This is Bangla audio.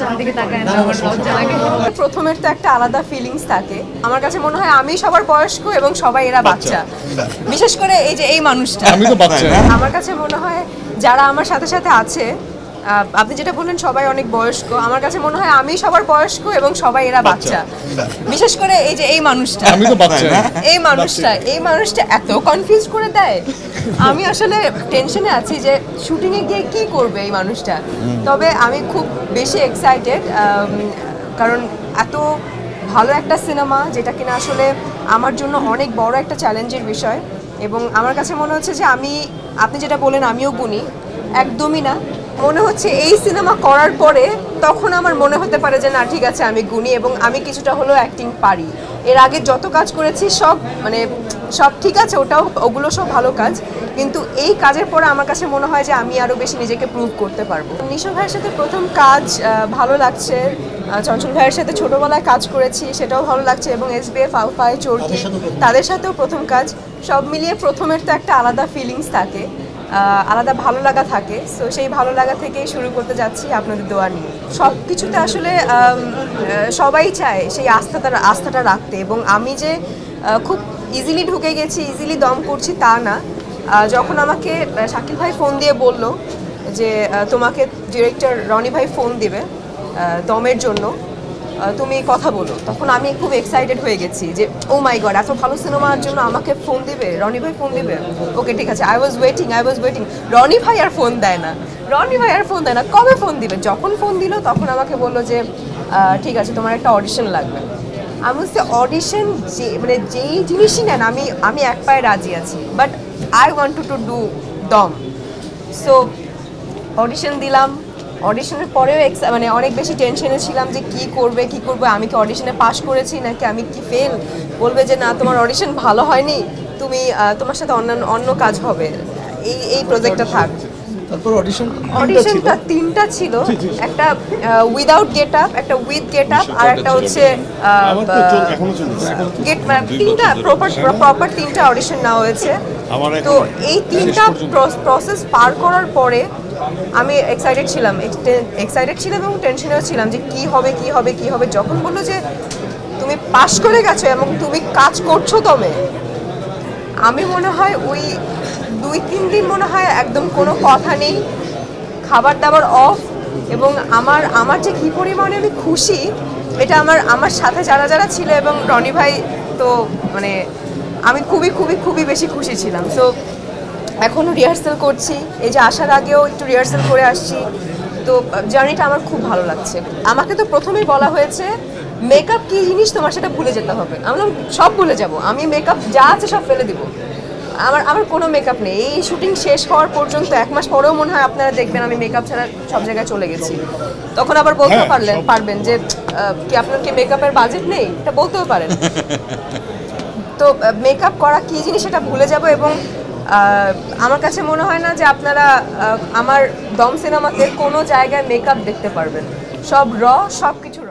চারদিকে তাকায় না, আমার লজ্জা লাগে। প্রথমের তো একটা আলাদা ফিলিংস থাকে। আমার কাছে মনে হয় আমি সবার বয়স্ক এবং সবাই এরা বাচ্চা, বিশেষ করে এই যে এই মানুষটা। আমি তো বাচ্চা। আমার কাছে মনে হয় যারা আমার সাথে সাথে আছে, আপনি যেটা বললেন সবাই অনেক বয়স্ক, আমার কাছে মনে হয় আমি সবার বয়স্ক এবং সবাই এরা বাচ্চা, বিশেষ করে এই যে এই মানুষটা। আমি তো বাচ্চা। এই মানুষটা এত কনফিউজ করে দেয়। আমি আসলে টেনশনে আছি যে শুটিং এ গিয়ে কি করবে এই মানুষটা। তবে আমি খুব বেশি এক্সাইটেড, কারণ এত ভালো একটা সিনেমা যেটা কিনা আসলে আমার জন্য অনেক বড় একটা চ্যালেঞ্জের বিষয়। এবং আমার কাছে মনে হচ্ছে যে আপনি যেটা বলেন আমিও গুণী, একদমই না। মনে হচ্ছে এই সিনেমা করার পরে তখন আমার মনে হতে পারে যে না ঠিক আছে আমি গুণী এবং আমি কিছুটা হলেও অ্যাক্টিং পারি। এর আগে যত কাজ করেছি সব ঠিক আছে, ওগুলো সব ভালো কাজ, কিন্তু এই কাজের পরে আমার কাছে মনে হয় যে আমি আরও বেশি নিজেকে প্রুভ করতে পারবো। নিশো ভাইয়ের সাথে প্রথম কাজ ভালো লাগছে, চঞ্চল ভাইয়ের সাথে ছোটোবেলায় কাজ করেছি সেটাও ভালো লাগছে, এবং SBF, আলফাই, চরকি তাদের সাথেও প্রথম কাজ। সব মিলিয়ে প্রথমের তো একটা আলাদা ফিলিংস থাকে, আলাদা ভালো লাগা থাকে। সো সেই ভালো লাগা থেকেই শুরু করতে যাচ্ছি আপনাদের দোয়া নিয়ে। সব কিছুতে আসলে সবাই চায় সেই আস্থাটা রাখতে, এবং আমি যে খুব ইজিলি ঢুকে গেছি, ইজিলি দম করছি তা না। যখন আমাকে শাকিল ভাই ফোন দিয়ে বলল যে তোমাকে ডিরেক্টর রনি ভাই ফোন দিবে দমের জন্য, তুমি কথা বলো, তখন আমি খুব এক্সাইটেড হয়ে গেছি যে ও মাই গড, এত ভালো সিনেমার জন্য আমাকে ফোন দিবে, রনি ভাই ফোন দিবে। ওকে ঠিক আছে, আই ওয়াজ ওয়েটিং। রনি ভাই আর ফোন দেয় না, কবে ফোন দিবে? যখন ফোন দিল তখন আমাকে বললো যে ঠিক আছে তোমার একটা অডিশন লাগবে। আমি বলছি অডিশন যেই জিনিসই নেন আমি এক পায়ে রাজি আছি, but I want to do দম। সো অডিশন দিলাম। অডিশনের পরেও অনেক বেশি টেনশনে ছিলাম যে কি করবে, আমি কি অডিশনে পাস করেছি নাকি আমি কি ফেল, বলবে যে না তোমার অডিশন ভালো হয়নি, তোমার সাথে অন্য কাজ হবে, এই প্রজেক্টটা থাক। তারপর অডিশনটা তিনটা ছিল, একটা উইদাউট গেট আপ, একটা উইথ গেট আপ, আর একটা হচ্ছে তিনটা প্রপার তিনটা অডিশন নেওয়া হয়েছে। তো এই তিনটা প্রসেস পার করার পরে আমি এক্সাইটেড ছিলাম এবং টেনশনেও ছিলাম যে কি হবে। যখন বললো যে তুমি পাস করে গেছো এবং তুমি কাজ করছো দমে, আমি মনে হয় ওই 2-3 দিন মনে হয় একদম কোনো কথা নেই, খাবার দাবার অফ, এবং আমার যে কী পরিমাণে আমি খুশি, এটা আমার সাথে যারা ছিল এবং রনি ভাই, তো আমি খুবই বেশি খুশি ছিলাম। সো এখনও রিহার্সাল করছি, এই যে আসার আগেও একটু রিহার্সাল করে আসছি। তো জার্নিটা আমার খুব ভালো লাগছে। আমাকে তো প্রথমেই বলা হয়েছে মেকআপ কী জিনিস তোমার সেটা ভুলে যেতে হবে। আমি সব ভুলে যাব, আমি মেকআপ যা আছে সব ফেলে দিব, আমার কোনো মেকআপ নেই। এই শুটিং শেষ হওয়ার পর্যন্ত 1 মাস পরেও মনে হয় আপনারা দেখবেন আমি মেকআপ ছাড়া সব জায়গায় চলে গেছি। তখন আবার বলতেও পারবেন যে কি আপনার কি মেকআপের বাজেট নেই, এটা বলতেও পারেন। তো মেকআপ করা কী জিনিস সেটা ভুলে যাব, এবং আমার কাছে মনে হয় না যে আপনারা আমার দম সিনেমাতে কোনো জায়গায় মেকআপ দেখতে পারবেন। সব সব কিছু